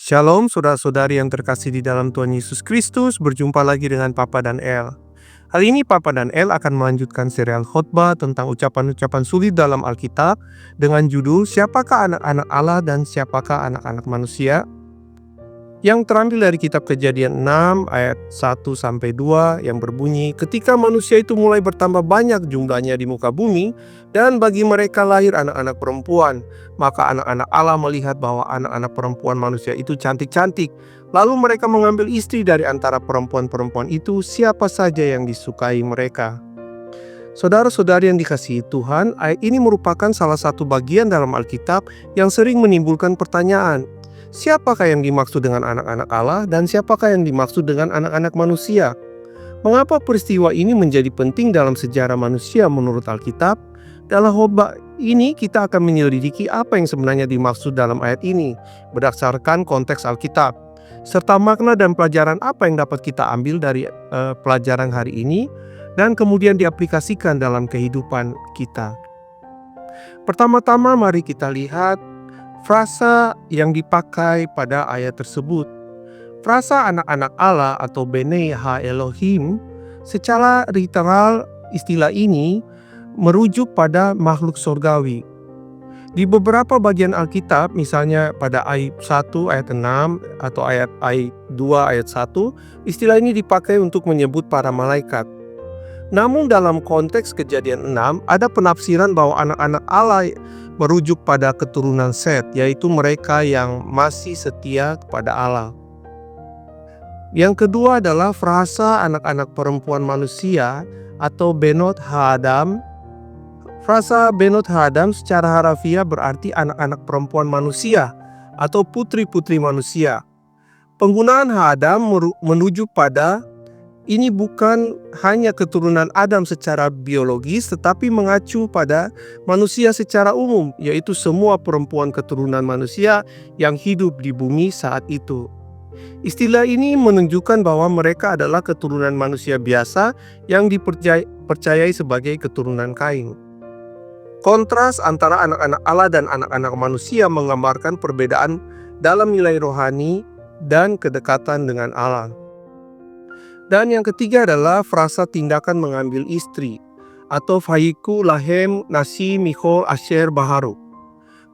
Shalom saudara-saudari yang terkasih di dalam Tuhan Yesus Kristus, berjumpa lagi dengan Papa dan El. Hari ini Papa dan El akan melanjutkan serial khotbah tentang ucapan-ucapan sulit dalam Alkitab dengan judul Siapakah anak-anak Allah dan siapakah anak-anak manusia? Yang terambil dari kitab Kejadian 6 ayat 1-2 yang berbunyi, ketika manusia itu mulai bertambah banyak jumlahnya di muka bumi, dan bagi mereka lahir anak-anak perempuan, maka anak-anak Allah melihat bahwa anak-anak perempuan manusia itu cantik-cantik. Lalu mereka mengambil istri dari antara perempuan-perempuan itu, siapa saja yang disukai mereka. Saudara-saudari yang dikasihi Tuhan, ayat ini merupakan salah satu bagian dalam Alkitab yang sering menimbulkan pertanyaan. Siapakah yang dimaksud dengan anak-anak Allah dan siapakah yang dimaksud dengan anak-anak manusia? Mengapa peristiwa ini menjadi penting dalam sejarah manusia menurut Alkitab? Dalam khotbah ini kita akan menyelidiki apa yang sebenarnya dimaksud dalam ayat ini berdasarkan konteks Alkitab, serta makna dan pelajaran apa yang dapat kita ambil dari pelajaran hari ini dan kemudian diaplikasikan dalam kehidupan kita. Pertama-tama mari kita lihat frasa yang dipakai pada ayat tersebut. Frasa anak-anak Allah atau Bnei Ha Elohim, secara literal istilah ini merujuk pada makhluk surgawi. Di beberapa bagian Alkitab, misalnya pada ayat 1 ayat 6 atau ayat 2 ayat 1, istilah ini dipakai untuk menyebut para malaikat. Namun dalam konteks Kejadian 6 ada penafsiran bahwa anak-anak Allah merujuk pada keturunan Set, yaitu mereka yang masih setia kepada Allah. Yang kedua adalah frasa anak-anak perempuan manusia atau Benot Ha-Adam. Frasa Benot Ha-Adam secara harafiah berarti anak-anak perempuan manusia atau putri-putri manusia. Penggunaan Ha-Adam menuju pada ini bukan hanya keturunan Adam secara biologis, tetapi mengacu pada manusia secara umum, yaitu semua perempuan keturunan manusia yang hidup di bumi saat itu. Istilah ini menunjukkan bahwa mereka adalah keturunan manusia biasa yang dipercayai sebagai keturunan Kain. Kontras antara anak-anak Allah dan anak-anak manusia menggambarkan perbedaan dalam nilai rohani dan kedekatan dengan Allah. Dan yang ketiga adalah frasa tindakan mengambil istri atau Vayiku Lahem Nasi Michol Asher Baharu.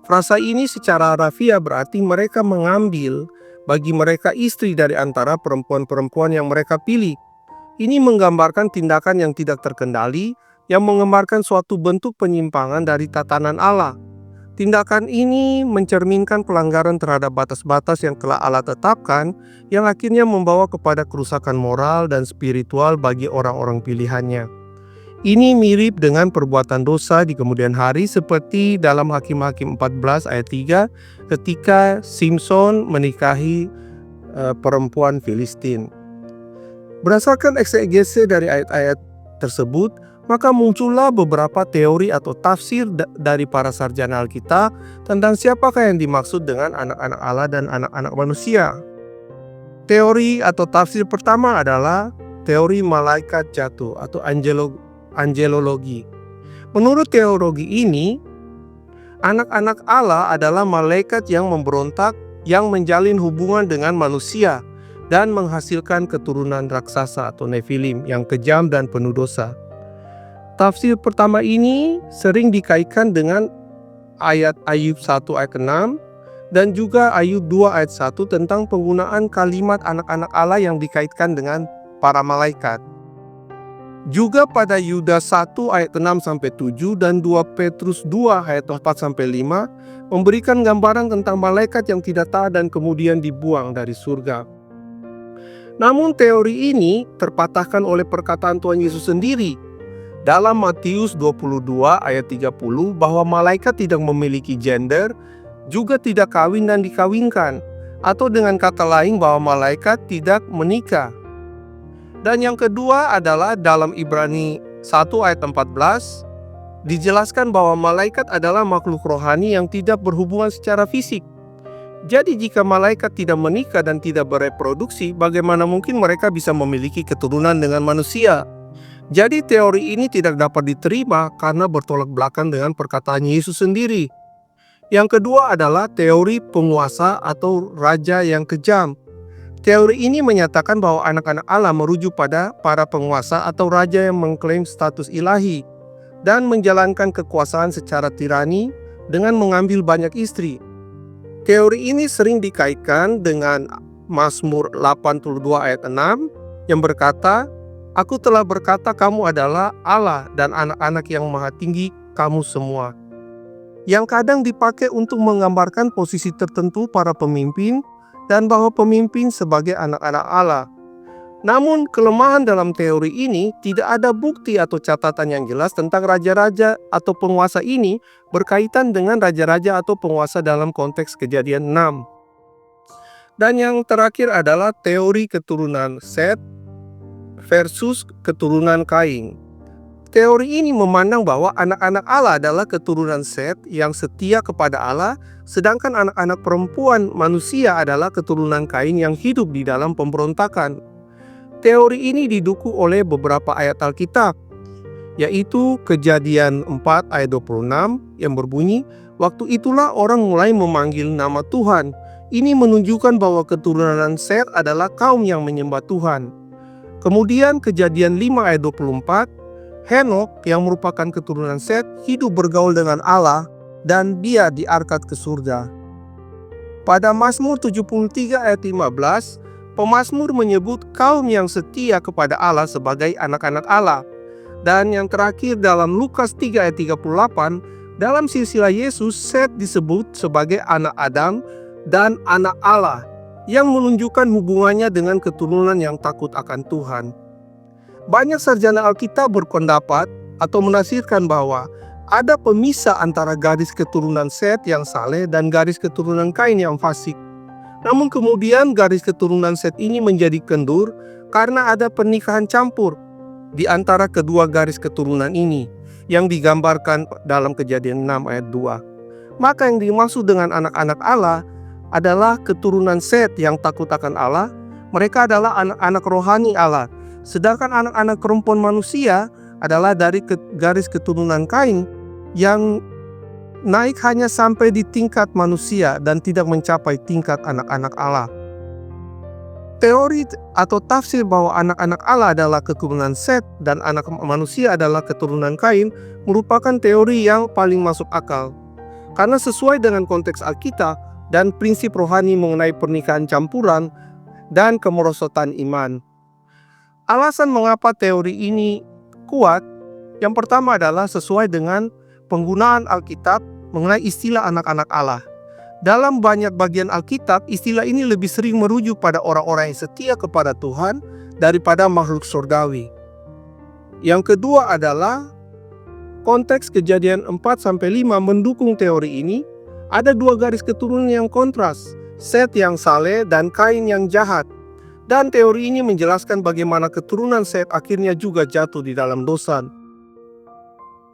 Frasa ini secara harafiah berarti mereka mengambil bagi mereka istri dari antara perempuan-perempuan yang mereka pilih. Ini menggambarkan tindakan yang tidak terkendali yang menggambarkan suatu bentuk penyimpangan dari tatanan Allah. Tindakan ini mencerminkan pelanggaran terhadap batas-batas yang telah Allah tetapkan, yang akhirnya membawa kepada kerusakan moral dan spiritual bagi orang-orang pilihannya. Ini mirip dengan perbuatan dosa di kemudian hari seperti dalam Hakim-Hakim 14 ayat 3 ketika Simson menikahi perempuan Filistin. Berdasarkan eksegese dari ayat-ayat tersebut, maka muncullah beberapa teori atau tafsir dari para sarjana Alkitab tentang siapakah yang dimaksud dengan anak-anak Allah dan anak-anak manusia. Teori atau tafsir pertama adalah teori malaikat jatuh atau angelologi. Menurut teologi ini, anak-anak Allah adalah malaikat yang memberontak yang menjalin hubungan dengan manusia dan menghasilkan keturunan raksasa atau Nephilim yang kejam dan penuh dosa. Tafsir pertama ini sering dikaitkan dengan ayat Ayub 1 ayat 6 dan juga Ayub 2 ayat 1 tentang penggunaan kalimat anak-anak Allah yang dikaitkan dengan para malaikat. Juga pada Yudas 1 ayat 6-7 dan 2 Petrus 2 ayat 4-5 memberikan gambaran tentang malaikat yang tidak taat dan kemudian dibuang dari surga. Namun teori ini terpatahkan oleh perkataan Tuhan Yesus sendiri dalam Matius 22 ayat 30 bahwa malaikat tidak memiliki gender, juga tidak kawin dan dikawinkan, atau dengan kata lain bahwa malaikat tidak menikah. Dan yang kedua adalah dalam Ibrani 1 ayat 14 dijelaskan bahwa malaikat adalah makhluk rohani yang tidak berhubungan secara fisik. Jadi jika malaikat tidak menikah dan tidak bereproduksi, bagaimana mungkin mereka bisa memiliki keturunan dengan manusia? Jadi teori ini tidak dapat diterima karena bertolak belakang dengan perkataan Yesus sendiri. Yang kedua adalah teori penguasa atau raja yang kejam. Teori ini menyatakan bahwa anak-anak Allah merujuk pada para penguasa atau raja yang mengklaim status ilahi dan menjalankan kekuasaan secara tirani dengan mengambil banyak istri. Teori ini sering dikaitkan dengan Mazmur 82 ayat 6 yang berkata, "Aku telah berkata kamu adalah Allah dan anak-anak yang maha tinggi kamu semua." Yang kadang dipakai untuk menggambarkan posisi tertentu para pemimpin dan bahwa pemimpin sebagai anak-anak Allah. Namun kelemahan dalam teori ini tidak ada bukti atau catatan yang jelas tentang raja-raja atau penguasa ini berkaitan dengan raja-raja atau penguasa dalam konteks Kejadian 6. Dan yang terakhir adalah teori keturunan Set versus keturunan Kain. Teori ini memandang bahwa anak-anak Allah adalah keturunan Set yang setia kepada Allah, sedangkan anak-anak perempuan manusia adalah keturunan Kain yang hidup di dalam pemberontakan. Teori ini didukung oleh beberapa ayat Alkitab, yaitu Kejadian 4 ayat 26 yang berbunyi, "Waktu itulah orang mulai memanggil nama Tuhan." Ini menunjukkan bahwa keturunan Set adalah kaum yang menyembah Tuhan. Kemudian Kejadian 5 ayat 24, Henok yang merupakan keturunan Set hidup bergaul dengan Allah dan dia diangkat ke surga. Pada Mazmur 73 ayat 15, pemazmur menyebut kaum yang setia kepada Allah sebagai anak-anak Allah. Dan yang terakhir dalam Lukas 3 ayat 38, dalam silsilah Yesus, Set disebut sebagai anak Adam dan anak Allah, yang menunjukkan hubungannya dengan keturunan yang takut akan Tuhan. Banyak sarjana Alkitab berpendapat atau menafsirkan bahwa ada pemisah antara garis keturunan Set yang saleh dan garis keturunan Kain yang fasik. Namun kemudian garis keturunan Set ini menjadi kendur karena ada pernikahan campur di antara kedua garis keturunan ini yang digambarkan dalam Kejadian 6 ayat 2. Maka yang dimaksud dengan anak-anak Allah adalah keturunan Set yang takut akan Allah. Mereka adalah anak-anak rohani Allah. Sedangkan anak-anak perempuan manusia adalah dari garis keturunan Kain yang naik hanya sampai di tingkat manusia dan tidak mencapai tingkat anak-anak Allah. Teori atau tafsir bahwa anak-anak Allah adalah keturunan Set dan anak manusia adalah keturunan Kain merupakan teori yang paling masuk akal. Karena sesuai dengan konteks Alkitab dan prinsip rohani mengenai pernikahan campuran dan kemerosotan iman. Alasan mengapa teori ini kuat, yang pertama adalah sesuai dengan penggunaan Alkitab mengenai istilah anak-anak Allah. Dalam banyak bagian Alkitab, istilah ini lebih sering merujuk pada orang-orang yang setia kepada Tuhan daripada makhluk surgawi. Yang kedua adalah konteks Kejadian 4-5 mendukung teori ini. Ada dua garis keturunan yang kontras, Set yang saleh dan Kain yang jahat. Dan teori ini menjelaskan bagaimana keturunan Set akhirnya juga jatuh di dalam dosa.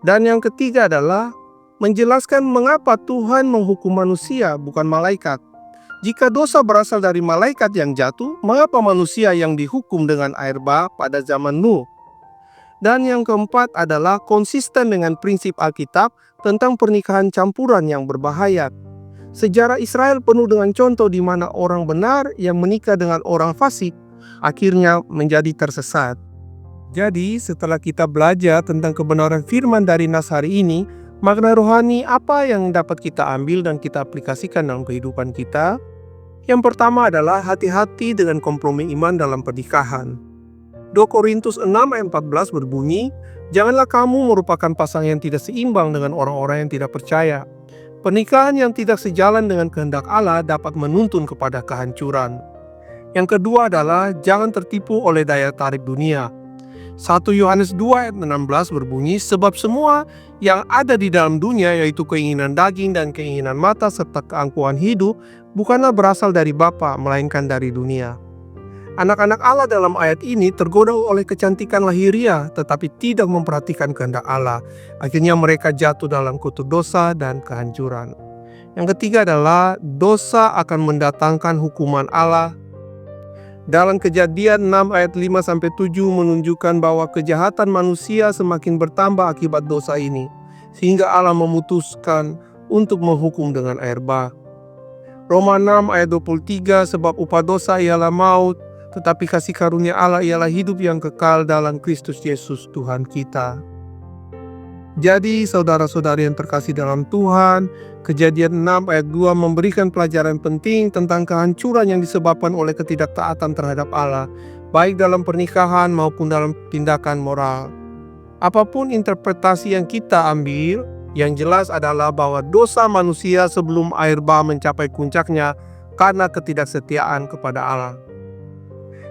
Dan yang ketiga adalah menjelaskan mengapa Tuhan menghukum manusia, bukan malaikat. Jika dosa berasal dari malaikat yang jatuh, mengapa manusia yang dihukum dengan air bah pada zaman Nuh? Dan yang keempat adalah konsisten dengan prinsip Alkitab tentang pernikahan campuran yang berbahaya. Sejarah Israel penuh dengan contoh di mana orang benar yang menikah dengan orang fasik akhirnya menjadi tersesat. Jadi, setelah kita belajar tentang kebenaran firman dari nas hari ini, makna rohani apa yang dapat kita ambil dan kita aplikasikan dalam kehidupan kita? Yang pertama adalah hati-hati dengan kompromi iman dalam pernikahan. 2 Korintus 6 ayat 14 berbunyi, "Janganlah kamu merupakan pasangan yang tidak seimbang dengan orang-orang yang tidak percaya. Pernikahan yang tidak sejalan dengan kehendak Allah dapat menuntun kepada kehancuran." Yang kedua adalah jangan tertipu oleh daya tarik dunia. 1 Yohanes 2 ayat 16 berbunyi, "Sebab semua yang ada di dalam dunia, yaitu keinginan daging dan keinginan mata serta keangkuhan hidup, bukanlah berasal dari Bapa, melainkan dari dunia." Anak-anak Allah dalam ayat ini tergoda oleh kecantikan lahiriah, tetapi tidak memperhatikan kehendak Allah. Akhirnya mereka jatuh dalam kutuk dosa dan kehancuran. Yang ketiga adalah dosa akan mendatangkan hukuman Allah. Dalam Kejadian 6 ayat 5-7 menunjukkan bahwa kejahatan manusia semakin bertambah akibat dosa ini, sehingga Allah memutuskan untuk menghukum dengan air bah. Roma 6 ayat 23, sebab upah dosa ialah maut, tetapi kasih karunia Allah ialah hidup yang kekal dalam Kristus Yesus Tuhan kita. Jadi saudara-saudari yang terkasih dalam Tuhan, Kejadian 6 ayat 2 memberikan pelajaran penting tentang kehancuran yang disebabkan oleh ketidaktaatan terhadap Allah, baik dalam pernikahan maupun dalam tindakan moral. Apapun interpretasi yang kita ambil, yang jelas adalah bahwa dosa manusia sebelum air bah mencapai puncaknya karena ketidaksetiaan kepada Allah.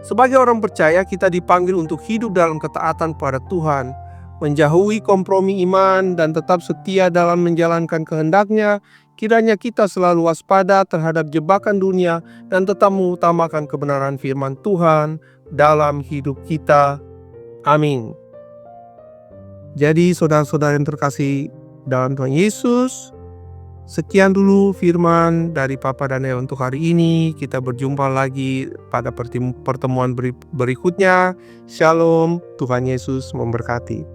Sebagai orang percaya, kita dipanggil untuk hidup dalam ketaatan pada Tuhan, menjauhi kompromi iman, dan tetap setia dalam menjalankan kehendak-Nya. Kiranya kita selalu waspada terhadap jebakan dunia dan tetap mengutamakan kebenaran firman Tuhan dalam hidup kita. Amin. Jadi saudara-saudara yang terkasih dalam Tuhan Yesus, sekian dulu firman dari Papa dan El untuk hari ini. Kita berjumpa lagi pada pertemuan berikutnya. Shalom, Tuhan Yesus memberkati.